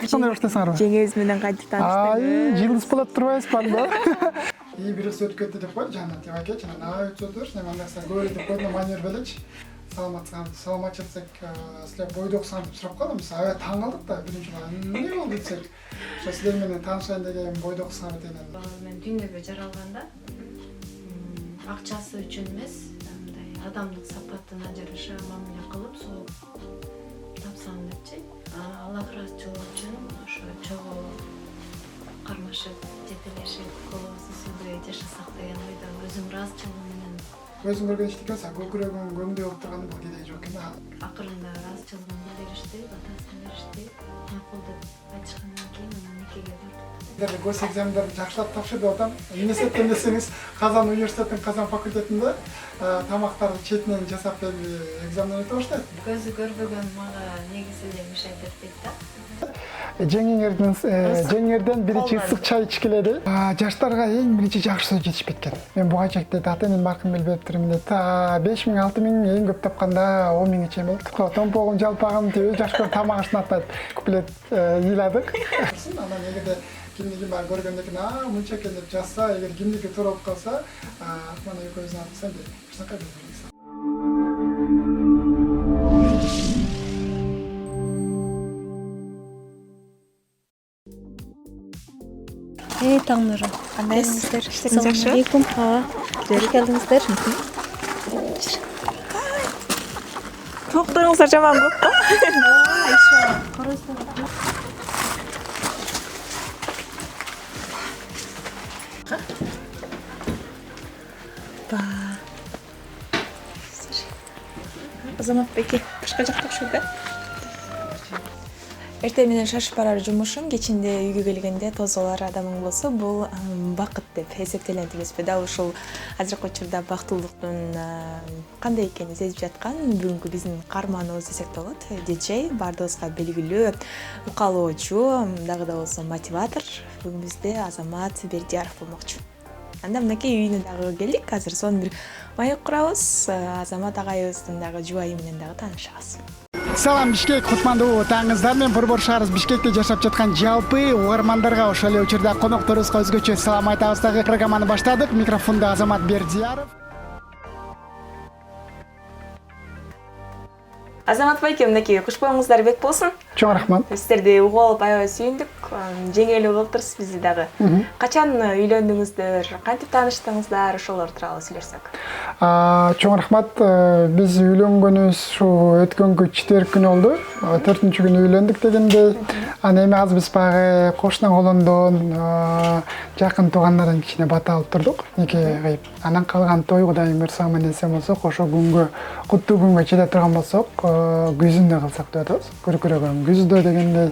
Кандай баштасыңарбы? Жеңебиз менен кантип тааныштыңыз? Жылдыз болот турбайбызбы анда? İyi birisi ötüp ketdi dep koydu Jannat dep aytчу. Ana ötüp ötüш, мен андай көп деп койдум, манер белеч. Саламатчылык силер бойдо оксаңар деп сурап калдым. Биз аябай таң калдык да, биринчи эмне болду десек. Ошо силер менен таанышайын деген бойдо оксаңар деген. Мен дүйнөгө жаралганда акчасы үчүн эмес, мындай адамдык сапатына жараша мамиле кылып, сооп тапсам депчи. Алла ыраазычылыгы үчүн ошо чогуу кармашып, жетелешип, колубузду сүйбөй жашасак деген ойдо өзүм ыраазычылыгым менен. Өзүң көргөн иштикке көкүрөгүң көмдөй болуп турганы бул кедей жок экен да. Акырында ыраазычылыгымды беришти, батасын беришти. Макул деп айтышкандан кийин анан никеге бардык. Гос экзамендерди жакшылап тапшыр деп атам. Эмнесетен десеңиз, Казан университетинин Казан факультетинде тамактарды четинен жасап берип экзамен өтө баштайт. Көзү көрбөгөн мага негизи эле мешайт этпейт да. Жеңерден биринчи ысык чай ичкиледи. Жаштарга эң биринчи жакшы сөз жетишпейт экен. Мен буга чекте ата-энем маркым билбептирмин дейт. 5000 6000 эң көп тапканда 10.000 чейин болот. Томпогум жалпагым деп жаш көрүп тамак ашынатат. Куплет ыйладык. Анан эгерде кимдики бар көргөндө экен, мынча экен деп жазса, эгер кимдики туура болуп калса, мына экөөбүздүн атыбыздан бир ушунакай бир. Таң нуру. Кандайсыздар? Иштериңиз жакшы? Алейкум. Жери келдиңиздер. Токторуңуздар жаман көп го. Азамат беке, башка жакта окшойт да? Эртең менен шашып барар жумушум, кечинде үйгө келгенде тозолор адамың болсо, бул бакыт деп эсептелет эмеспи да. Ушул азыркы учурда бактылуулуктун кандай экенин сезип жаткан бүгүнкү биздин каарманыбыз десек да болот. Диджей, баардыгыбызга белгилүү укалоочу, дагы да болсо мотиватор. Бүгүн бизде Азамат Бердияров болмокчу. Анда мынакей үйүнө дагы келдик. Азыр сонун бир маек курабыз. Азамат агайыбыздын дагы жубайы менен дагы таанышабыз. Салам Бишкек, кутмандуу таңыңыздар. Мен борбор шаарыбыз Бишкекте жашап жаткан жалпы угармандарга ошол эле учурда конокторубузга өзгөчө салам айтабыз. Дагы программаны баштадык. Микрофонда Азамат Бердияров. Азамат байке, мынакей куш боюңуздар бек болсун. Чоң рахмат. Сиздерди угуп алып аябай сүйүндүк. Жеңелүү кылыптырсыз бизди дагы. Качан үйлөндүңүздөр, кантип тааныштыңыздар, ошолор тууралуу сүйлөшсөк. Чоң рахмат. Биз үйлөнгөнүбүз ушу өткөнгү четверг күнү болду. 4-күнү үйлөндүк дегенде, анан эми азыр биз багы кошуна колондон жакын туугандардан кичине бата алып турдук. Нике кыйып. Анан калган той Кудайым буйрса менен эсен болсок, ошо күнгө, куттуу күнгө жете турган болсок, күзүндө кылсак деп атабыз. Көркүрөгөн күздө дегенде,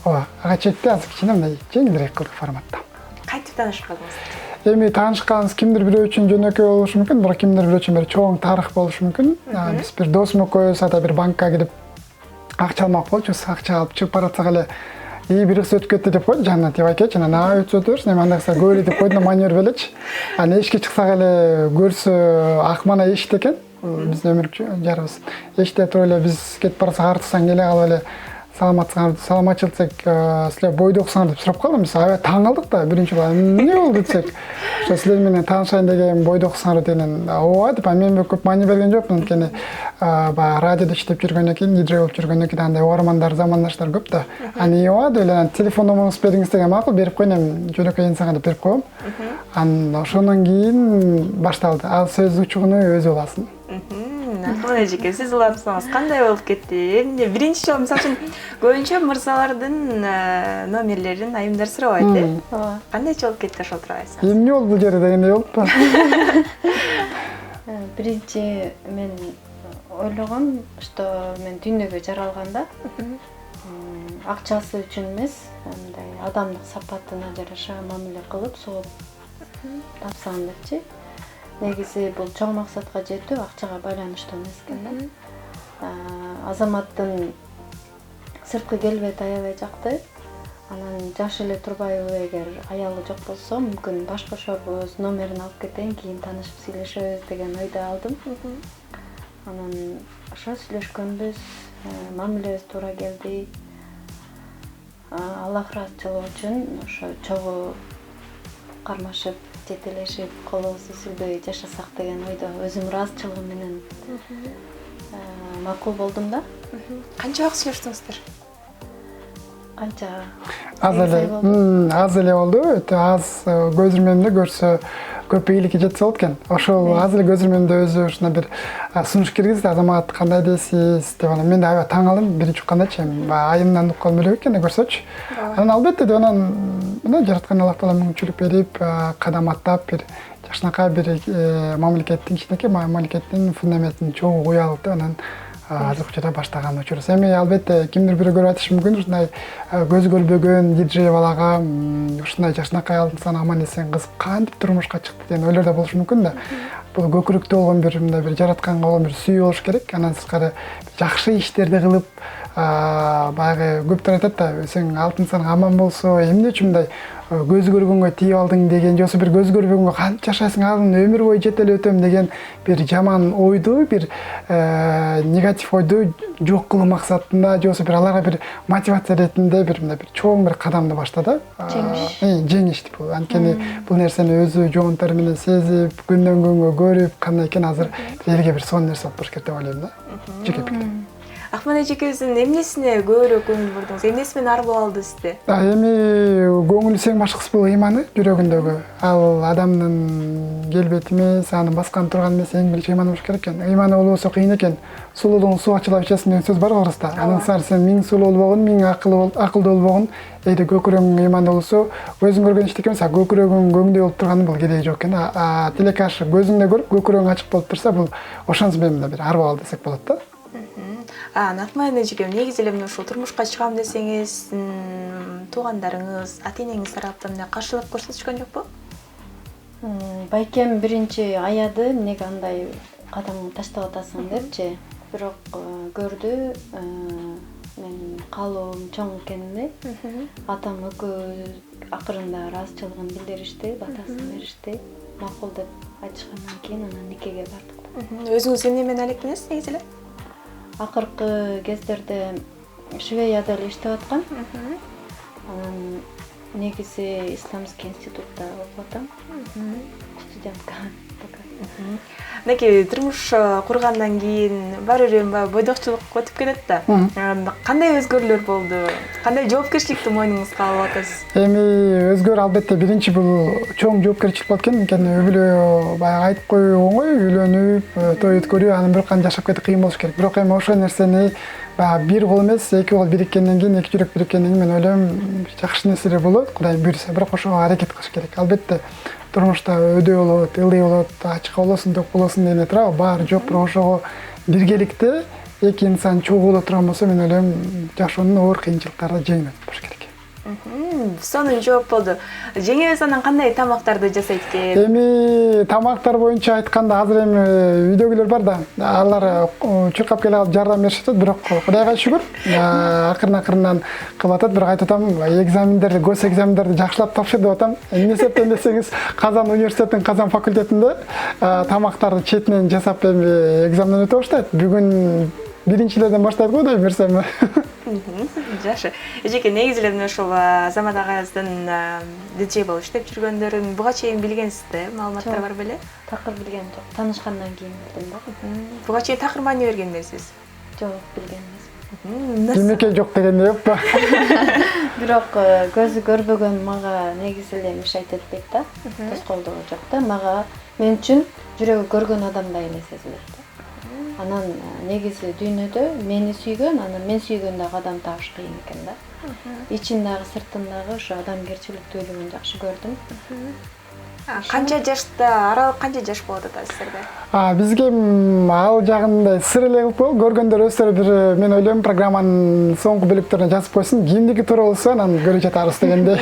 ага чекте азыр кичине мындай жеңилирээк кылдык форматта. Кантип таанышып калдыңыздар? Эми таанышканыбыз кимдир бирөө үчүн жөнөкөй болушу мүмкүн, бирок кимдир бирөө үчүн бир чоң тарых болушу мүмкүн. Биз бир досум экөөбүз ада бир банкка кирип акча алмак болчубуз. Акча алып чыгып баратсак эле бир кыз өтүп кетти деп койду, Жанна деп айткечи. Анан өтүп берсин, эми андайса көп эле деп койдум, манер белечи. Анан эшикке чыксак эле көрсө Акмана эшикте экен. Биздин өмүрчү жарыбыз. Эшикте туруп эле биз кетип барсак артынан келе калып эле саламатчылык силер бойдо оксаңар деп сурап калдым. Биз аябай таң калдык да, биринчи эмне болду десек. Ошо силер менен таанышайын деген бойдо оксаңар деген. Ооба деп, мен көп маани берген жокмун. Анткени баягы радиодо иштеп жүргөндөн кийин, диджей болуп жүргөндөн кийин андай угармандар, замандаштар көп да. Аны ооба деп эле телефон номеруңузду бериңиз деген макул, берип коеюн, эми жөнөкөй инсанга деп берип коем. Анан ошондон кийин башталды. Ал сөз учугуну өзү уласын. Акман эжеке, сиз улантсаңыз кандай болуп кетти? Эмне биринчи жолу мисалы үчүн көбүнчө мырзалардын номерлерин айымдар сурабайт, э? Кандайча болуп кетти ошол тууралуу айтсаңыз. Эмне болду бул жерде дегендей болупту. Биринчи мен ойлогом, что мен дүйнөгө жаралганда акчасы үчүн эмес, мындай адамдык сапатына жараша мамиле кылып, сооп тапсам депчи. Негизи бул чоң максатка жетүү акчага байланыштуу эмес экен да. Азаматтын сырткы келбети аябай жакты. Анан жашы эле турбайбы, эгер аялы жок болсо, мүмкүн башкошобуз, номерин алып кетейин, кийин таанышып сүйлөшөбүз деген ойдо алдым. Анан ошо сүйлөшкөнбүз, мамилебиз туура келди. Аллах ыраазычылыгы үчүн ошо чогуу кармашып, жетелешип, колубузду сүлбөй жашасак деген ойдо өзүм ыраазычылыгым менен макул болдум да. Канча убакыт сүйлөштүңүздөр? Канча аз эле болду. Өтө аз көз ирмемде көрсө көп ийгиликке жетсе болот экен. Ошол аз эле көз ирмемде өзү ушундай бир сунуш киргизди. Азамат кандай дейсиз деп анан мен да аябай таң калдым. Биринчи уккандачы айымдан уккан элек экен көрсөчү. Анан албетте деп анан жараткан Аллах Таала мүмкүнчүлүк берип, кадам аттап бир жакшынакай бир мамлекеттин кичинекей мамлекеттин фундаментин чогуу куя алып деп анан азыркы учурда баштаган учурубуз. Эми албетте кимдир бирөө көрүп атышы мүмкүн, ушундай көзү көрбөгөн диджей балага ушундай жакшынакай алтын саны аман эсен кыз кантип турмушка чыкты деген ойлор да болушу мүмкүн да. Бул көкүрөктө болгон бир мындай бир жаратканга болгон бир сүйүү болуш керек. Анан сырткары жакшы иштерди кылып, баягы көптөр айтат да, сен алтын саның аман болсо, эмне үчүн мындай көз көргөнгө тийип алдың деген, жосо бир көз көрбөгөнгө кантип жашайсың, анын өмүр бою жетелеп өтөм деген бир жаман ойду, бир негатив ойду жок кылуу максатында, жосо бир аларга бир мотивация ретинде бир мындай бир чоң бир кадамды баштады. Жеңиш деп бул. Анткени бул нерсени өзү жоонтор менен сезип, күндөн күнгө көрүп, кандай экен азыр элге бир сонун нерсе болуп кетти деп ойлойм да. Жеке пикирим. Акман эжекебиздин эмнесине көбүрөөк көңүл бурдуңуз? Эмнеси менен арбоо алды сизди? Эми көңүлү сең башкысы бул ыйманы жүрөгүндөгү. Ал адамдын келбети эмес, анын баскан турган эмес, эң биринчи ыйманы болуш керек экен. Ыйманы болбосо кыйын экен. Сулуудун суу ачылап ичесиң деген сөз бар го Орусда. Анын сары сен миң сулуу болбогун, миң акылдуу болбогун, эйде көкүрөгүң ыймандуу болсо, көзүң көргөн иштеки эмес, көкүрөгүң көңдөй болуп турганын бул кереги жок экен. Телекаш көзүңдө көрүп, көкүрөгүң ачык болуп турса, бул ошонус менен да бир арбоо ал десек болот да. Акман эжекем, негизи эле ушул турмушка чыгам десеңиз, туугандарыңыз, ата-энеңиз тараптан каршылык көрсөтүшкөн жокпу? Байкем биринчи аяды, эмнеге андай кадам таштап атасың депчи. Бирок көрдү, мен каалоом чоң экенине, атам экөө акырында ыраазычылыгын билдиришти, батасын беришти. Макул деп айтышкандан кийин анан никеге бардык. Өзүңүз эмне менен алектиңиз негизи эле? Акыркы кездерде Швейцарияда эле иштеп аткам. Анан негизи Исламский институтта окуп атам. Студентка. Мынакей турмуш кургандан кийин баары бир бойдокчулук өтүп кетет да. Кандай өзгөрүүлөр болду? Кандай жоопкерчиликти мойнуңузга алып атасыз? Эми өзгөр албетте биринчи бул чоң жоопкерчилик болот экен. Анткени үй бүлө баягы айтып коюу оңой, үйлөнүп, той өткөрүү, анан бир кан жашап кетип кыйын болуш керек. Бирок эми ошол нерсени баягы бир кол эмес, эки кол бириккенден кийин, эки жүрөк бириккенден кийин мен ойлойм, жакшы нерселер болот, Кудай буйруса. Бирок ошого аракет кылыш керек. Албетте турмушта өйдөй болот, ылдый болот, ачык болосуң, ток болосуң деген турабы, баары жок, бирок ошого биргеликте эки инсан чогуу турган болсо, мен ойлойм, жашоонун оор кыйынчылыктары жеңил болуш керек. Сонун жооп болду. Жеңебиз анан кандай тамактарды жасайт экен? Эми тамактар боюнча айтканда азыр эми үйдөгүлөр бар да, алар чуркап келе калып жардам беришет, бирок Кудайга шүгүр, акырын-акырындан кылып атат. Бирок айтып атам, экзамендерди, гос экзамендерди жакшылап тапшыр деп атам. Эмне себептен десеңиз, Казан университетинин Казан факультетинде тамактарды четинен жасап эми экзаменден өтө баштайт. Бүгүн биринчилерден баштайт го деп берсем. Жакшы. Эжеке, негизи эле ошол Азамат агайыбыздын диджей болуп иштеп жүргөндөрүн буга чейин билгенсиз да, маалыматтар бар беле? Такыр билген жок. Таанышкандан кийин билдим да. Буга чейин такыр маани берген эмессиз? Жок, билген эмес. Кимеке жок дегенде жок да. Бирок көзү көрбөгөн мага негизи эле мешайт этпейт да. Тоскоолдугу жок да. Мага мен үчүн жүрөгү көргөн адамдай эле сезилет да. Анан негизи дүйнөдө мени сүйгөн, анан мен сүйгөн дагы адам табыш кыйын экен да. Ичин дагы, сыртын дагы ошо адамгерчиликтүүлүгүн жакшы көрдүм. Канча жашта, аралык канча жаш болот ата сиздерде? Бизге ал жагында сыр эле кылып коелу, көргөндөр өздөрү бир мен ойлойм программанын соңку бөлүктөрүнө жазып койсун, кимдики туура болсо анан көрө жатарбыз дегенде.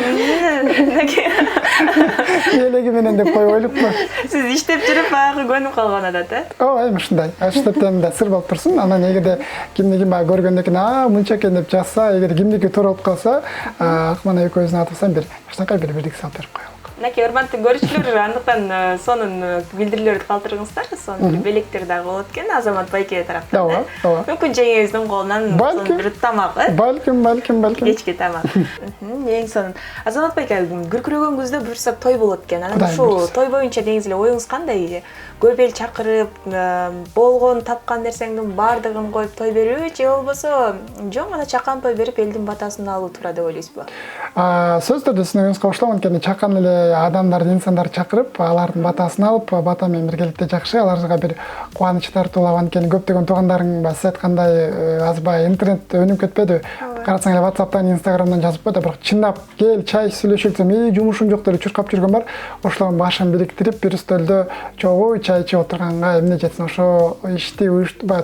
Элеги менен деп коюп ойлуппу. Сиз иштеп жүрүп баягы көнүп калган атат, э? Ооба, эми ушундай. Иштептен да сыр болуп турсун. Анан эгерде кимдики баягы көргөндөн кийин, мынча экен деп жазса, эгер кимдики туура болуп калса, Акман экөөбүздүн атыбыздан бир бирдик салып берип коелук. Мынакей урматтуу көрүүчүлөр, андыктан сонун билдирүүлөрдү калтырыңыздар. Сонун белектер дагы болот экен Азамат байке тараптан. Ооба, ооба. Мүмкүн жеңеңиздин колунан бир тамак, Балким. кечки тамак. Эң сонун. Азамат байке, күркүрөгөн күздө буюрса той болот экен. Анан ушул той боюнча деңиз эле оюңуз кандай? Көп эл чакырып, болгон тапкан нерсеңдин баардыгын коюп той берүүбү же болбосо жөн гана чакан той берип элдин батасын алуу туура деп ойлойсузбу? Сөз түрдө сиздин оюңузга кошулам. Анткени чакан эле адамдарды, инсандарды чакырып, алардын батасын алып, бата менен биргеликте жакшы, аларга бир кубаныч тартуулап, анткени көптөгөн туугандарың сиз айткандай азбай интернет өнүп кетпеди. Карасаң эле WhatsApp'тан, Instagram'дан жазып коет, бирок чындап кел, чай сүйлөшүлсөм, жумушум жок деп чуркап жүргөн бар. Ошолордун башын бириктирип, бир стөлдө чогуу чай ичип отурганга эмне жетсин, ошо ишти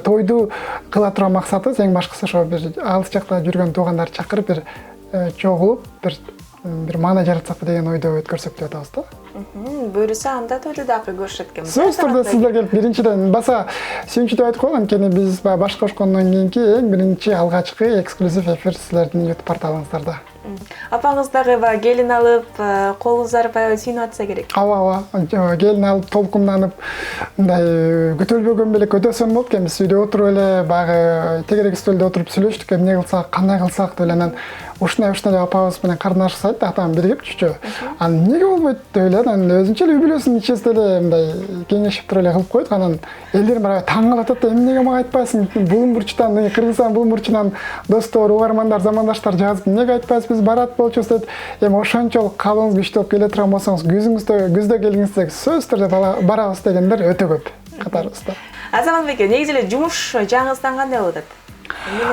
тойду кыла турган максаты эң башкысы ошо бир алыс жакта жүргөн туугандарды чакырып, бир чогулуп, бир маана жаратсакпы деген ойдо өткөрсөк деп атабыз да. Буюрса анда тойду дагы көрүшөт экен. Сөз түрдө сиздер келип биринчиден баса сүйүнчү деп айтып коелу, анткени биз баш кошкондон кийинки эң биринчи алгачкы эксклюзив эфир сиздердин YouTube порталыңыздарда. Апаңыз дагы келин алып, колуңуздар баягы сүйүнүп атса керек. Ооба, келин алып, толкунданып, мындай күтүлбөгөн белек өтө сонун болуп экен. Биз үйдө отуруп эле баягы тегерек стөлдө отуруп сүйлөштүк, эмне кылсак, кандай кылсак деп эле. Анан ушундай деп апабыз менен карындашыбыз айтты, атам биригип чүчө. Анан эмнеге болбойт деп эле, анан өзүнчө эле үй бүлөсүнүн ичинде эле мындай кеңешип туруп эле кылып койдук. Анан элдер баягы таң калып атат да, эмнеге мага айтпайсың? Булуң бурчтан, Кыргызстан булуң бурчунан достор, угармандар, замандаштар жазып, эмнеге айтпайсыз? Биз барат болчубуз деп. Эми ошончолук калыбыңыз күчтүү болуп келе турган болсоңуз, күздө келиңиз, сөз түрдө барабыз дегендер өтө көп катарыбызда. Азамат байке, негизи эле жумуш жагыңыздан кандай болуп атат?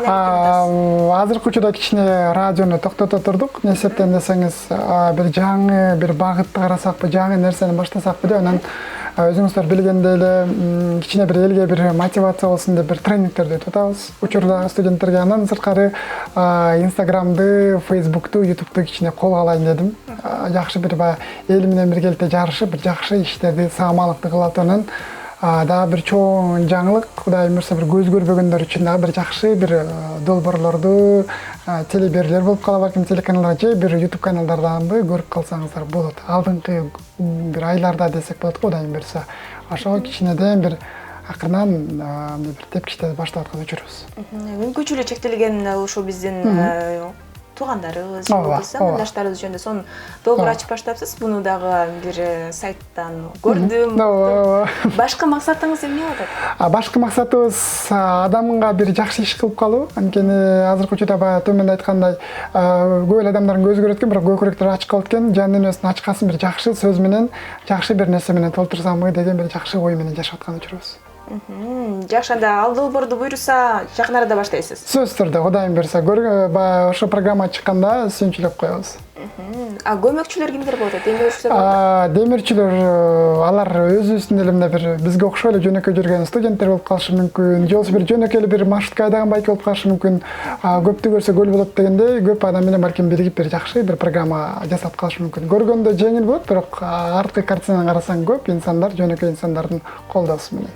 Азыркы учурда кичине радиону токтото турдук. Эмне себептен десеңиз, бир жаңы бир багытты карасакпы, жаңы нерсени баштасакпы деп, анан өзүңүздөр билгендей эле кичине бир элге бир мотивация болсун деп бир тренингтерди өтүп атабыз учурда студенттерге. Андан сырткары Instagram'ды, Facebook'ту, YouTube'ду кичине колго алайын дедим. Жакшы бир эл менен биргеликте жарышып, бир жакшы иштерди, саамалыкты кыла турган дагы бир чоң жаңылык, Кудайым буйрса бир көз көрбөгөндөр үчүн дагы бир жакшы бир долбоорлорду, телеберүүлөр болуп кала балким, телеканалдар же бир YouTube каналдардан көрүп калсаңыздар болот. Алдыңкы бир айларда десек болот, Кудайым буйрса. Ошого кичинеден бир акырынан бир тепкичте баштап аткан учурубуз. Мүмкүнчүлүгү чектелген ушул биздин туугандарыбыз, замандаштарыбыз жөнүндө сонун долбоор ачып баштапсыз. Буну дагы бир сайттан көрдүм. Башкы максатыңыз эмне болуп атат? Башкы максатыбыз адамга бир жакшы иш кылып калуу. Анткени азыркы учурда төмөндө айткандай көп эле адамдардын көзү көрөт экен, бирок көкүрөктөр ачык калат экен. Жан дүйнөсүн ачкасын бир жакшы сөз менен, жакшы бир нерсе менен толтурсамбы деген бир жакшы ой менен жашап аткан учурубуз. Жакшы, анда ал долбоорду буйруса жакын арада баштайсыз. Сөз түрдө, Кудайым буйрса, ошо программа чыкканда сүйүнчүлөп коебуз. Көмөкчүлөр кимдер болот? Демирчүлөр болот? Демирчүлөр алар өзүбүздүн эле мына бир бизге окшой эле жөнөкөй жүргөн студенттер болуп калышы мүмкүн, же болбосо бир жөнөкөй эле бир маршрутка айдаган байке болуп калышы мүмкүн. Көптү көрсө көл болот дегендей, көп адам менен балким биригип бир жакшы бир программа жасап калышы мүмкүн. Көргөндө жеңил болот, бирок арткы картинадан карасаң көп инсандар, жөнөкөй инсандардын колдоосу менен.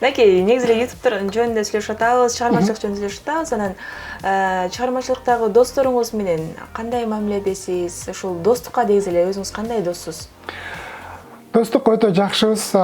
Мынакей, негизи эле YouTube жөнүндө сүйлөшүп атабыз, чыгармачылык жөнүндө сүйлөшүп атабыз. Анан чыгармачылыктагы досторуңуз менен кандай мамиледесиз? Ушул достукка негизи эле өзүңүз кандай доссуз? Достук өтө жакшыбыз.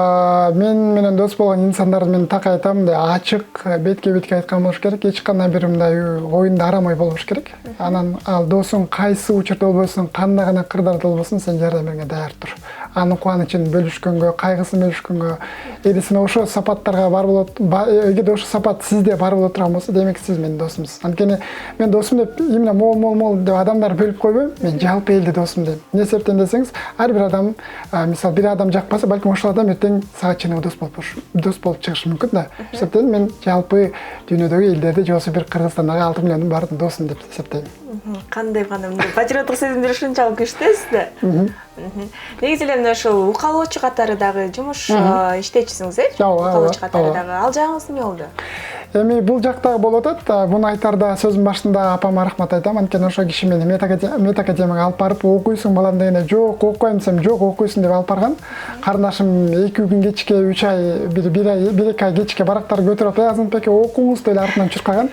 Мен менен дос болгон инсандар мен так айтам, мындай ачык, бетке бетке айткан болуш керек. Эч кандай бир мындай оюнда арамай болуш керек. Анан ал досуң кайсы учурда болбосун, кандай гана кырдаалда болбосун, сен жардам берүүгө даяр тур. Анын кубанычын бөлүшкөнгө, кайгысын бөлүшкөнгө, эгер сен ошо сапаттарга бар болот, эгер ошо сапат сизде бар боло турган болсо, демек сиз менин досумсуз. Анткени мен досум деп именно мол деп адамдар бөлүп койбойм, мен жалпы элди досум дейм. Эмне себептен десеңиз, ар бир адам, мисалы бир адам жакпаса, балким ошол адам эртең сага чыныгы дос болуп чыгышы мүмкүн да. Себептен мен жалпы дүйнөдөгү элдерди, же болбосо бир Кыргызстандагы 6 миллиондун баардыгын досум деп эсептейм. Кандай гана патриоттук сезимдер ушунчалык күчтүүсүз да. Негизи эле ушул укалоочу катары дагы жумуш иштечисиңиз, Укалоочу катары дагы. Ал жагыңыз эмне болду? Эми бул жактагы болуп атат. Буну айтарда сөзүн башында апама рахмат айтам. Анткени ошо киши мени медакадемияга алып барып окуйсуң балам дегенде жок окуйм десем жок окуйсуң деп алып барган. Карындашым 2 күн кечке 3 ай 1-2 ай кечке барактар көтөрүп Азанбек окуңуз деп артынан чуркаган.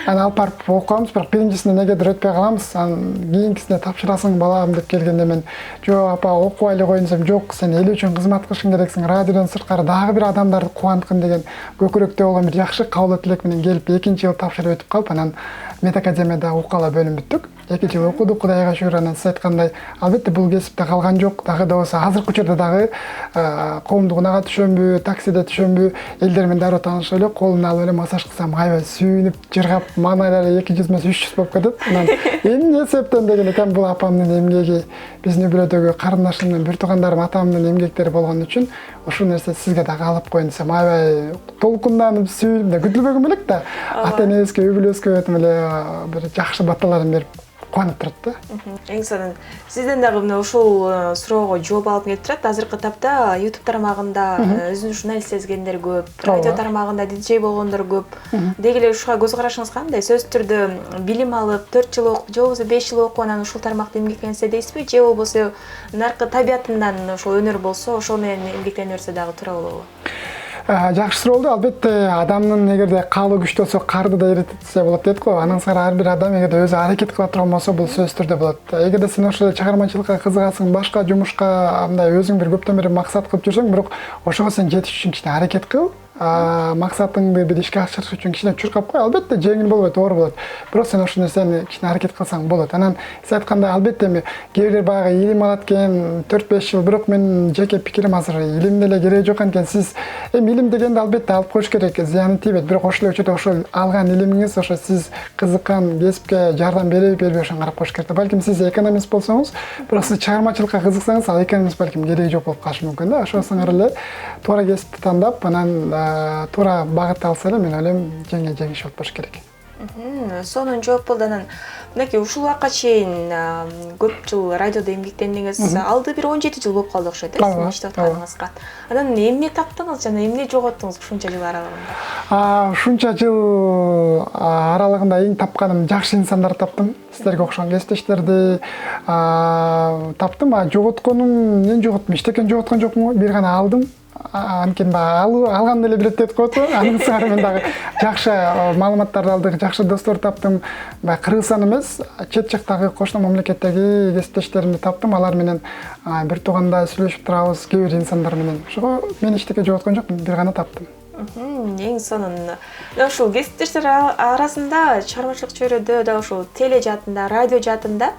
Аны алып барып окугамыз, бирок биринчисине негедир өтпөй калабыз. Анан кийинкисине тапшырасың балам деп келгенде мен жок апа окубай эле коеюн десем жок сен эл үчүн кызмат кылышың керексиң. Радиодон сырткары дагы бир адамдарды кубанткын деген көкүрөктө болгон бир жакшы кабыл тилек менен келип 2-жыл тапшырып өтүп калып анан медакадемияда окугала бөлүм бүттүк. 2 жыл окудук, Кудайга шүгүр. Анан сиз айткандай, албетте бул кесипте калган жок. Дагы да болсо азыркы учурда дагы коомдук унага түшөмбү, таксиде түшөмбү, элдер менен дароо таанышып эле колуна алып эле массаж кылсам аябай сүйүнүп, жыргап, маанайлары 200 эмес 300 болуп кетет. Анан эмне эсептен деген экен бул апамдын эмгеги, биздин үй-бүлөдөгү карындашымдын, бир туугандарым, атамдын эмгектери болгон үчүн ушул нерсе сизге дагы алып коеюн десем аябай толкунданып, сүйүнүп да күтүлбөгөн белек да. Ата-энебизге, үй-бүлөбүзгө эле бир жакшы баталарын берип кубанып турат да. Эң сонун сизден дагы мына ушул суроого жооп алып келип турат. Азыркы тапта YouTube тармагында өзүн журналист сезгендер көп, радио тармагында диджей болгондор көп. Деги эле ушуга көз карашыңыз кандай? Сөзсүз түрдө билим алып 4 жыл окуп, же болбосо 5 жыл окуп анан ушул тармакта эмгектенсе дейсизби? Же болбосо наркы табиятынан ошол өнөр болсо, ошол менен эмгектене берсе дагы туура болобу? Жакшы суроо болду. Албетте адамдын эгерде каалоо күчтүү болсо карды да эритсе болот дейт го. Андан сырткары ар бир адам эгерде өзү аракет кыла турган болсо бул сөзсүз түрдө болот. Эгерде сен ошол чыгармачылыкка кызыгасың, башка жумушка мындай өзүң бир көптөн бери максат кылып жүрсөң, бирок ошого сен жетиш үчүн кичине аракет кыл. Максатыңды бир ишке ашырыш үчүн кичине чуркап кой. Албетте жеңил болбойт, оор болот. Бирок сен ошол нерсени кичине аракет кылсаң болот. Анан сиз айткандай албетте эми кээ бирлер баягы илим алат экен 4-5 жыл, бирок менин жеке пикирим азыр илимде эле кереги жок экен. Сиз эми илим дегенде албетте алып коюш керек, зыяны тийбейт. Бирок ошол учурда ошол алган илимиңиз ошо сиз кызыккан кесипке жардам береби ошону карап коюш керек. Балким сиз экономист болсоңуз, бирок сиз чыгармачылыкка кызыксаңыз, ал экономист балким кереги жок болуп калышы мүмкүн да. Ошого сыңар эле туура кесипти тандап, анан туура багыт алса эле мен ойлойм жеңиш болуп болуш керек. Сонун жооп болду. Анан мынакей ушул убакка чейин көп жыл радиодо эмгектендиңиз. Алды бир 17 жыл болуп калды окшойт, сиздин иштеп атканыңызга. Анан эмне таптыңыз жана эмне жоготтуңуз ушунча жыл аралыгында? Ушунча жыл аралыгында эң тапканым жакшы инсандарды таптым. Сиздерге окшогон кесиптештерди таптым. Жоготконум эмне жоготтум? Эчтекен жоготкон жокмун? Бир гана алдым. Анткени алганды эле билет деп коет го. Анын сыңары мен дагы жакшы маалыматтарды алдык, жакшы достор таптым. Кыргызстан эмес, чет жактагы кошуна мамлекеттеги кесиптештеримди таптым. Алар менен бир туугандай сүйлөшүп турабыз, кээ бир инсандар менен. Ошого мен эчтеке жоготкон жокмун, бир гана таптым. Эң сонун. Ушул кесиптештер арасында чыгармачылык чөйрөдө да ушул теле жаатында, радио жаатында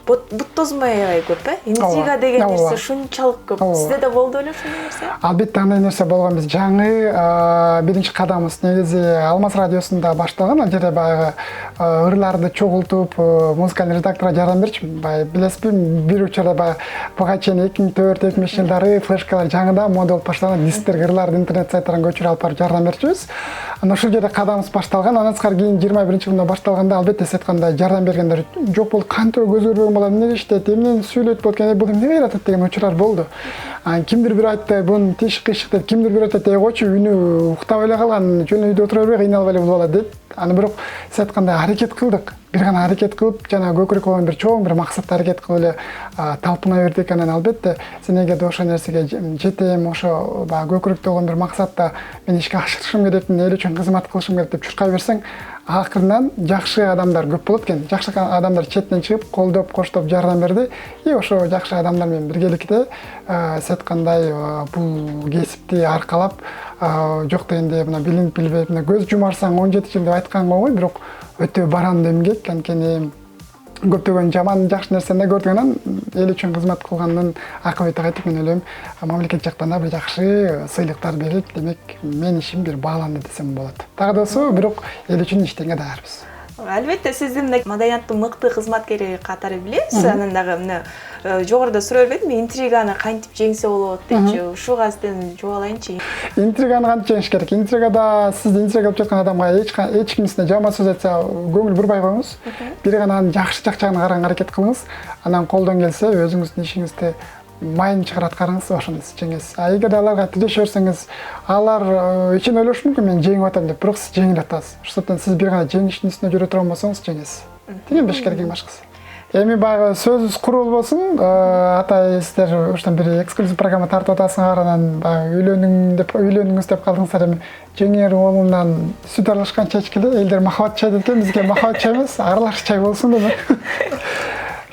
бут тозмой аябай көп, интрига деген нерсе ушунчалык көп. Сизде да болду беле ушундай нерсе? Албетте андай нерсе болгон. Биз жаңы биринчи кадамыбыз негизи Алмаз радиосунда башталган. Ал жерде баягы ырларды чогултуп, музыкалык редакторго жардам берчү. Билесизби, бир учурда баягы буга чейин 2004-2005 жылдары флешкалар жаңыда мода болуп башталган. Дисктер, ырларды интернет сайттардан көчүрүп алып барып жардам берчүбүз. Анан ошол жерде кадамыбыз башталган. Андан сырткары кийин 21-жылда башталганда албетте сиз айткандай жардам бергендер жок болду. Кантип көз көрбөгөн балам эмне иштейт, эмне сүйлөйт болот, бул эмне кыйратат деген учурлар болду. Кимдир бир айтты, бунун тиши кыйшык деп, кимдир бир айтты, койчу үнү уктап эле калган, жөн үйдө отура бербей кыйналып эле бул бала дейт. Аны бирок сиз айткандай аракет кылдык. Бир гана аракет кылып, жана көкүрөк болгон бир чоң бир максатта аракет кылып эле талпына бердик. Анан албетте сен эгерде ошол нерсеге жетем, ошо көкүрөктө болгон бир максатта мен ишке ашырышым керек, эл үчүн кызмат кылышым керек деп чуркай берсең, акырынан жакшы адамдар көп болот экен. Жакшы адамдар четтен чыгып, колдоп, коштоп жардам берди. И ошо жакшы адамдар менен биргеликте сиз айткандай бул кесипти аркалап, жок дегенде мына билинип билбей көз жумарсаң 17 жыл деп айтканга ой, бирок өтө баранды эмгек. Анткени көптөгөн жаман жакшы нерсени көрдүк. Анан эл үчүн кызмат кылгандын акыбети кайтып, мен ойлойм мамлекет жактан да бир жакшы сыйлыктар берип, демек менин ишим бир бааланды десем болот. Дагы болсо бирок эл үчүн иштегенге даярбыз. Албетте сизди маданияттын мыкты кызматкери катары билебиз. Анан дагы мына жогоруда суроо бердим, интриганы кантип жеңсе болот депчи. Ушуга сизден жооп алайынчы. Интриганы кантип жеңиш керек? Интригада сиз интрига кылып жаткан адамга эч ким сизге жаман сөз айтса, көңүл бурбай коюңуз. Бир гана анын жакшы жагын караганга аракет кылыңыз. Анан колдон келсе өзүңүздүн ишиңизди майын чыгарат караңыз, ошону сиз жеңесиз. А эгер аларга тилешип берсеңиз, алар ичин ойлошу мүмкүн, мен жеңип атам деп, бирок сиз жеңилип атасыз. Ошондон сиз бир гана жеңиштин үстүнө жүрө турган болсоңуз жеңесиз. Деген бешкерек эң башкысы. Эми баягы сөзүбүз курул болсун. Атай сиздер ушундан бир эксклюзив программа тартып атасыңар, анан баягы үйлөнүңүз деп калдыңыздар. Эми жеңер оолунан сүт аралашкан чай ичкиле, элдер махабат чай деп экен, бизге махабат чай эмес, аралаш чай болсун деп.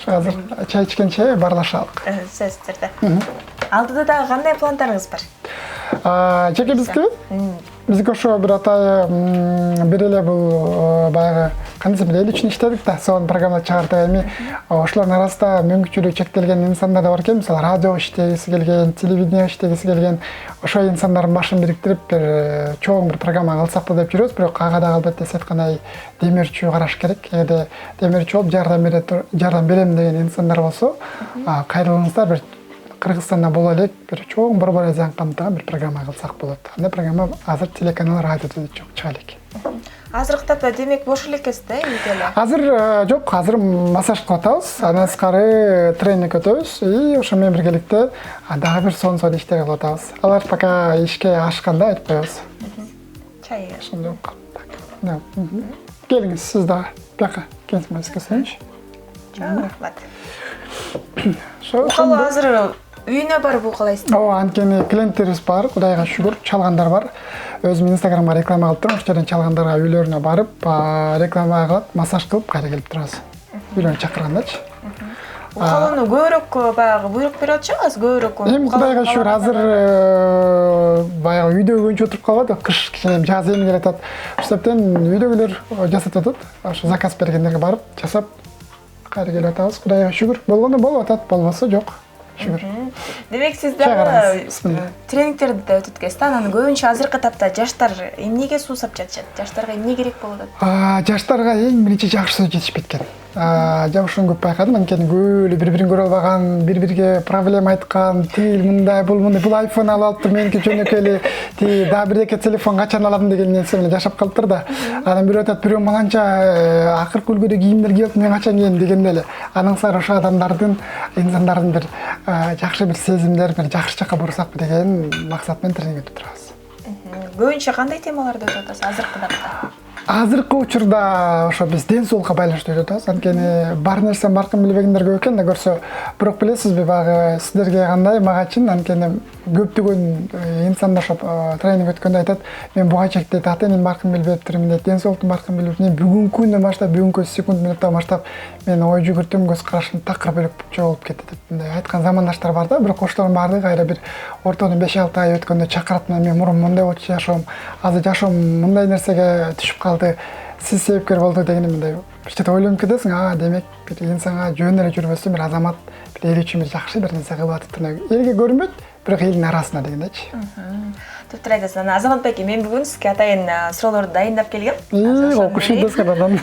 Азыр чай ичкенче барлашалык. Сөз түрдө. Алдыда дагы кандай пландарыңыз бар? Жеке бизге? Бизге ошо бир атай бир эле бул баягы кандайсы бир эл үчүн иштедик да, сонун программа чыгардык. Эми ошолордун арасында мүмкүнчүлүгү чектелген инсандар да бар экен. Мисалы радио иштегиси келген, телевидение иштегиси келген, ошо инсандардын башын бириктирип бир чоң бир программа кылсак болот деп жүрөбүз. Бирок ага дагы албетте сиз айткандай демөөрчү караш керек. Эгерде демөөрчү болуп жардам берем деген инсандар болсо, кайрылыңыздар, бир Кыргызстанда боло элек бир чоң борбор азиян камтыган бир программа кылсак болот. Андай программа азыр телеканал, радиода чыга элек. Азыркы тапта демек бош эле экенсиз да, үйдө? Азыр жок, азыр массаж кылып атабыз, андан сырткары тренинг өтөбүз. И ошо менен биргеликте дагы бир сонун иштер кылып атабыз. Алар пока ишке ашканда айтып коебуз. Чай. Ошондой калып. Келиңиз, сиз дагы бияка келиңиз, келсеңизчи. Чоң рахмат. Ошол азыр үйүнө барып укалайсыз? Ооба, анткени клиенттерибиз бар, Кудайга шүгүр, чалгандар бар. Өзүм Инстаграмга реклама кылып турам, ошол жерден чалгандарга үйлөрүнө барып, реклама кылып, массаж кылып, кайра келип турабыз. Үйлөрүнө чакыргандачы. Укалууну көбүрөөк баягы буйрук берип атышабыз, көбүрөөк. Эми Кудайга шүгүр, азыр баягы үйдө көбүнчө отуруп калбады, кыш кичине жаз эми келатат. Ошондуктан үйдөгүлөр жасап атат. Ошо заказ бергендерге барып, жасап кайра келип атабыз. Кудайга шүгүр. Болгондо болуп атат, болбосо жок. Шүгүр. Демек сиз дагы тренингтерди да өтүп кетсиз. Анан көбүнчө азыркы тапта жаштар эмнеге суусап жатышат? Жаштарга эмне керек болуп атат? Жаштарга эң биринчи жакшы сөз жетишпейт экен. Жабышын көп байкадым, анткени көбү бири-бирин көрө албаган, бири-бириге проблема айткан, тил мындай, бул iPhone алып алыптыр, меники жөнөкөй эле, дагы бир-эки телефон качан алам деген нерсе менен жашап калыптыр да. Анан бирөө айтат, бирөө маланча акыркы үлгүдө кийимдер кийип, мен качан кийем дегенде эле. Андан сары ошо адамдардын, инсандардын бир жакшы бир сезимдер, бир жакшы жакка бурсакпы деген максат менен тренинг өтүп турабыз. Көбүнчө кандай темаларды өтүп атасыз азыркы тапта? Азыркы учурда ошо биз ден соолукка байланыштуу өтүп атабыз. Анткени бар нерсени баркын билбегендер көп экен да, көрсө. Бирок билесизби, багы сиздерге кандай, магачын, анткени көптөгөн инсандар ошо тренинг өткөндө айтат, мен буга чектейт, ата мен баркын билбептирмин дейт, ден соолуктун баркын билбептирмин. Бүгүнкү күндөн баштап, бүгүнкү секунд мүнөттөн баштап мен ой жүгүртүм, көз карашым такыр бөлөк жоголуп кетти деп мындай айткан замандаштар бар да. Бирок ошолордун баардыгы кайра бир ортодон 5-6 ай өткөндө чакырат, мен мурун мындай болчу жашоом, азыр жашоом мындай нерсеге түшүп калды, сиз себепкер болду дегенде мындай бир чете ойлонуп кетесиң. Демек бир инсанга жөн эле жүрбөстөн бир азамат бир эл үчүн бир жакшы бир нерсе кылып атыптыр. Элге көрүнбөйт, бирок элдин арасында дегендейчи. Туптур айтасыз. Азамат байке, мен бүгүн сизге атайын суроолорду дайындап келгем. Окуш эдесиң.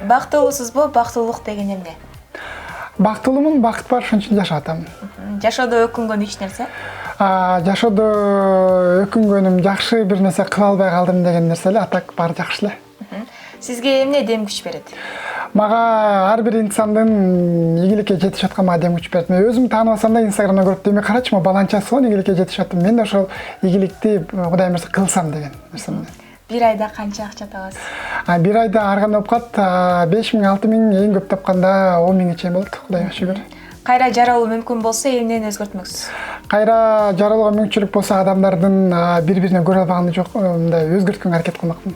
Бактылуусузбу? Бактылуулук деген эмне? Бактылуумун, бакыт бар, ошон үчүн жашап атам. Жашоодо өкүнгөн 3 нерсе? Жашоодо өкүнгөнүм, жакшы бир нерсе кыла албай калдым деген нерсе эле, атак баары жакшы эле. Сизге эмне дем күч берет? Мага ар бир инсандын ийгиликке жетишип атканы дем күч берет. Мен өзүм тааныбасам да Инстаграмдан көрүп, демек карачы, мен баланчасы ийгиликке жетишип аттым. Мен да ошол ийгиликти Кудай мырза кылсам деген нерсе менен. Бир айда канча акча табасыз? Бир айда ар кандай болуп калат, 5000, 6000, эң көп тапканда 10.000 чейин болот, Кудайга шүгүр. Кайра жаралуу мүмкүн болсо эмнени өзгөртмөксүз? Кайра жаралууга мүмкүнчүлүк болсо адамдардын бири-бирине көрө албаганы жок, мындай өзгөрткөнгө аракет кылмакмын.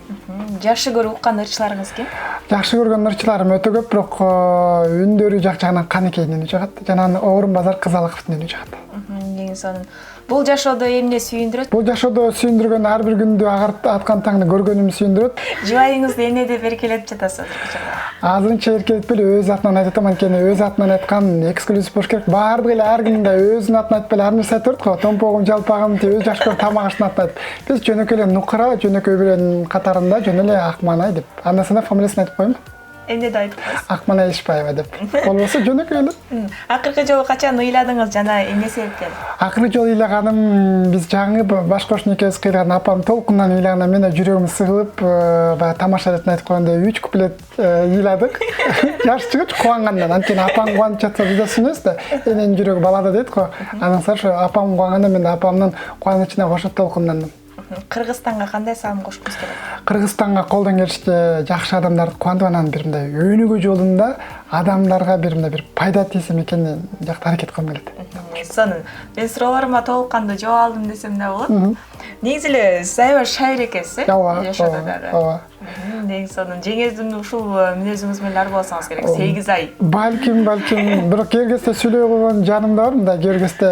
Жакшы көрүп уккан ырчыларыңыз ким? Жакшы көргөн ырчыларым өтө көп, бирок үндөрү жагынан Канекейдин үндү жагат, жана Орун Базар Кызалыковдун үндү жагат. Эң сонун. Бул жашоодо эмне сүйүндүрөт? Бул жашоодо сүйүндүргөн ар бир күндү агарып аткан таңды көргөнүм сүйүндүрөт. Жубайыңызды эмне деп эркелетип жатасыз? Азырынча эркелетпей эле өз атынан айтып атам, анткени өз атынан айткан эксклюзив болуш керек. Баардыгы эле ар кимде өзүнүн атын айтпай эле ар нерсе айтып берет го. Томпогум, жалпагым, өз жакшы көргөн тамак-аштын атын айтып. Биз жөнөкөй эле нукура, жөнөкөй бирөөнүн катарында жөн эле Акманай деп. Андан соң фамилиясын айтып коеюн. эмне деп айтып коесуз? Акмана Ишпаева деп. Болбосо жөнөкөй эле. Акыркы жолу качан ыйладыңыз жана эмне себептен? Акыркы жолу ыйлаганым биз жаңы баш кошуна экөөбүз кыйлаган апам толкундан ыйлаганда мен жүрөгүм сыгылып, баягы тамаша деп айтып койгондой 3 куплет ыйладык. Жаш жигит кубангандан, анткени апам кубанып жатса биз да сүнөбүз да, эненин жүрөгү балада дейт го. Анан ошо апам кубанганда мен да апамдын кубанычына кошуп толкундандым. Кыргызстанга кандай салым кошкуңуз келет? Кыргызстанга колдон келишинче жакшы адамдарды кубантып, анан бир мындай өнүгүү жолунда адамдарга бир мындай бир пайда тийсем экен жакта аракет кылгым келет. Сонун. Мен суроолорума толук кандуу жооп алдым десем да болот. Негизи эле сиз аябай шайыр экенсиз, жашоодо дагы. Ооба. Негизи сонун. Жеңеңиздин ушул мүнөзүңүз менен ар болсоңуз керек. 8 ай. Балким, бирок келгесте сүйлөй койгон жаным да бар, мындай келгесте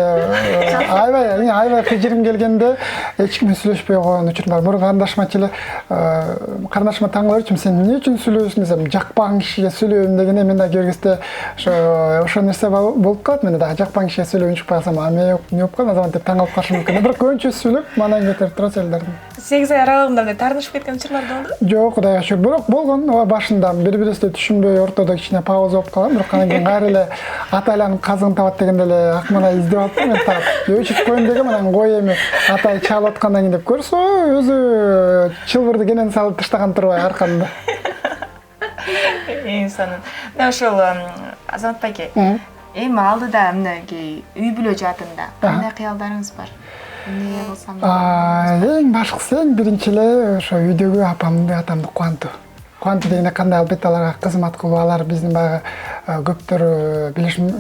аябай кыжырым келгенде эч ким сүйлөшпөй койгон учурум бар. Мурун карындашыма таң калып, сен эмне үчүн сүйлөшөсүң десем, жакпаган кишиге сүйлөйм дегене мен да келгесте ошо нерсе болуп калат. Мен да жакпаган кишиге сүйлөп чыкпай калсам, эмне болуп калат азамат деп таң калып калышым мүмкүн. Бирок көбүнчө сүйлөп, манайын кетирип турат элдердин. 8 ай аралыгында мындай таарынышып кеткен учурлар болдубу? Жок, Кудайга шүгүр. Бирок болгон, башында бири-бирибизди түшүнбөй ортодо кичине пауза болуп калган. Бирок анан кийин кайра эле атайлардын казыгын табат дегенде эле Акмана издеп алып мен таап, өчүп коеюн дегем, анан кой эми атай чалып аткандан кийин деп көрсө, өзү чылбырды кенен салып таштаган турбай аркамда. Сонун. Мына ошол Азамат байке, эми алдыда мынакей үй бүлө жаатында кандай кыялдарыңыз бар? Эмне кылсам? Эң башкысы, эң биринчи эле ошо үйдөгү атамды кубантуу. Кубантуу дегенде кандай, албетте аларга кызмат кылуу, алар биздин баягы көптөр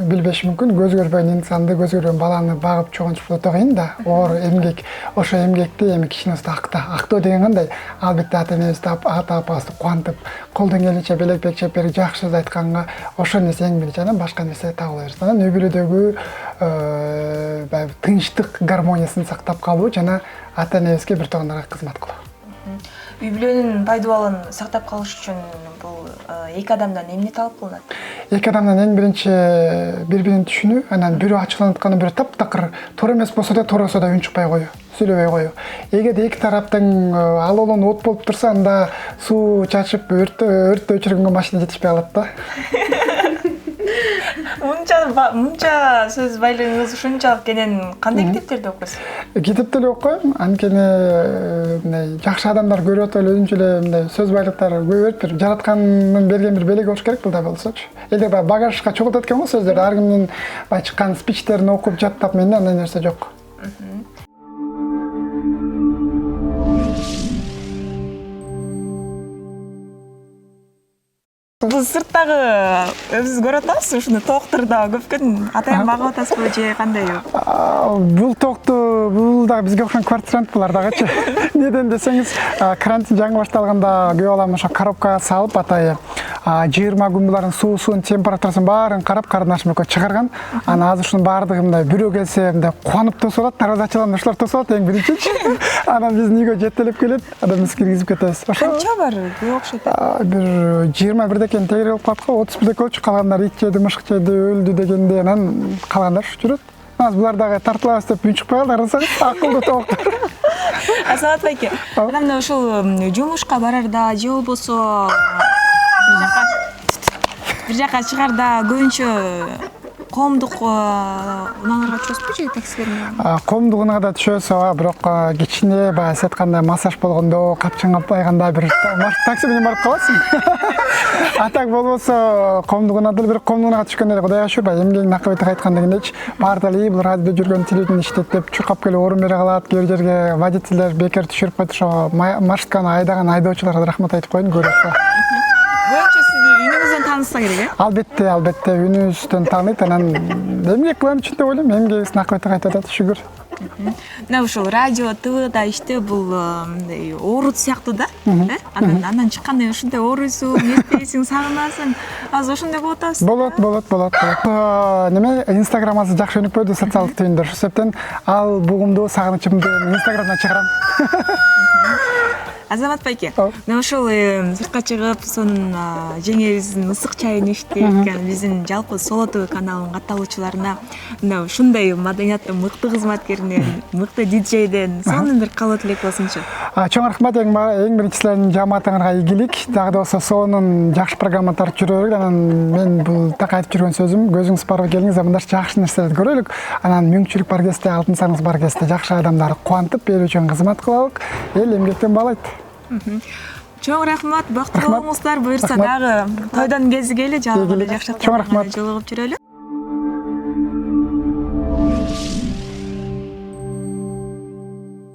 билбеши мүмкүн, көз көрбөгөн инсанды, көз көрбөгөн баланы багып чогултуп өтө кыйын да. Оор эмгек, ошо эмгекти эми кичинебизде актоо деген кандай, албетте ата-энебизди, ата-апабызды кубантып, колдон келишинче белек чеп берип жакшы сөз айтканга, ошо нерсе эң биринчи, анан башка нерсе табыла берсин. Анан үй бүлөдөгү баягы тынчтык, гармониясын сактап калуу жана ата-энебизге бир туугандарга кызмат кылуу. Үй бүлөнүн пайдубалын сактап калыш үчүн бул эки адамдан эмне талап кылынат? Эки адамдан эң биринчи бири-бирин түшүнүү, анан бирөө ачыкланып атканда бирөө таптакыр туура эмес болсо да тооросо да үн чыкпай коюу, сүйлөбөй коюу. Эгерде эки тараптын алоолон от болуп турса, анда суу чачып өрттү өчүргөнгө машина жетишпей калат да. Мынча сөз байлыгыңыз ушунчалык кенен кандай китептерди окуйсуз? Китепти эле окуйм, анткени мындай жакшы адамдар көрүп атып эле өзүнчө эле мындай сөз байлыктары көбөйөт, бир жараткандын берген бир белеги болуш керек булдай болсочу. Эле баягы багажга чогултат экен го сөздөрдү, ар кимдин баягы чыккан спичтерин окуп жаттап, менде андай нерсе жок. Бул сырттагы өзүңүз көрүп атасыз, ушуну токтурда көпкөн атайын багып атасызбы же кандай? Бул токту, бул дагы бизге окшогон квартирант булар дагычы. Неден десеңиз, карантин жаңы башталганда күйөө балам ошо коробкага салып атайы 20 күн булардын суусун, температурасын баарын карап карындашым экөө чыгарган. Анан азыр ушунун баардыгы мындай бирөө келсе мындай кубанып тосуп алат, дарбаза ачылганда ушулар тосуп алат эң биринчичи. Анан биздин үйгө жетелеп келет, анан биз киргизип кетебиз. Канча бар? Көп окшойт. Бир 21 декен тегерек болуп калат го, 31 болчу, калгандар ит жеди, мышык жеди, өлдү дегенде, анан калгандар ушу жүрөт. Азыр булар дагы тартылабыз деп үн чыкпай калды, карасаңыз, акылдуу токтор. Азамат байке, мына ушул жумушка барарда же болбосо бир жака чыгарда көбүнчө коомдук унааларга түшөсүзбү же таксилер менен? Коомдук унаада түшөсүз, бирок кичине баягы сиз айткандай массаж болгондо, капчың каппайганда бир такси менен барып каласың. Атак болбосо коомдук унаада бирок коомдук унага түшкөндө Кудайга шүгүр, баягы эмгектин акыбети кайткан дегендечи, баардыгы бул радиодо жүргөн телевидение иштейт деп чуркап келип орун бере калат. Кээ бир жерге водительдер бекер түшүрүп коет, ошо маршрутканы айдаган айдоочуларга рахмат айтып коеюн, көрөт. Көбүнчө сизди үнүңүздөн таанышса керек, э? Албетте үнүбүздөн тааныйт, анан эмгек кылган үчүн деп ойлойм, эмгегибиздин акыбети кайтып атат, шүгүр. Мына ушул радио, ТВда иштөө бул мындай оорут сыяктуу да, э? Андан чыкканда ушундай ооруйсуң, эстейсиң, сагынасың. Азыр ошондой болуп атасыз? Болот. Неме, Инстаграм азыр жакшы өнүк койду, социалдык түйүндөр. Ошол себептен ал бугумду, сагынычымды Инстаграмдан чыгарам. Азамат байке, Ау. мына ошол сыртка чыгып, сонун жеңебиздин ысык чайын ичтик, биздин жалпы Соло ТВ каналынын катталуучуларына мына ушундай маданияттын мыкты кызматкеринен, мыкты диджейден сонун бир каалоо тилек болсунчу. Чоң рахмат эң биринчи силердин жамаатыңарга ийгилик. Дагы да болсо сонун жакшы программа тартып жүрөлүк. Анан мен бул так айтып жүргөн сөзүм, көзүңүз барып келиңиз, мындай жакшы нерселерди көрөлүк. Анан мүмкүнчүлүк бар кезде, алтын сарыңыз бар кезде жакшы адамдарды кубантып, эл үчүн кызмат кылалык. Эл эмгектен баалайт. Чоң рахмат, бактылуу болуңуздар. Буюрса дагы тойдон кезигели, жалпы эле жакшы Чоң рахмат. жолугуп жүрөлү.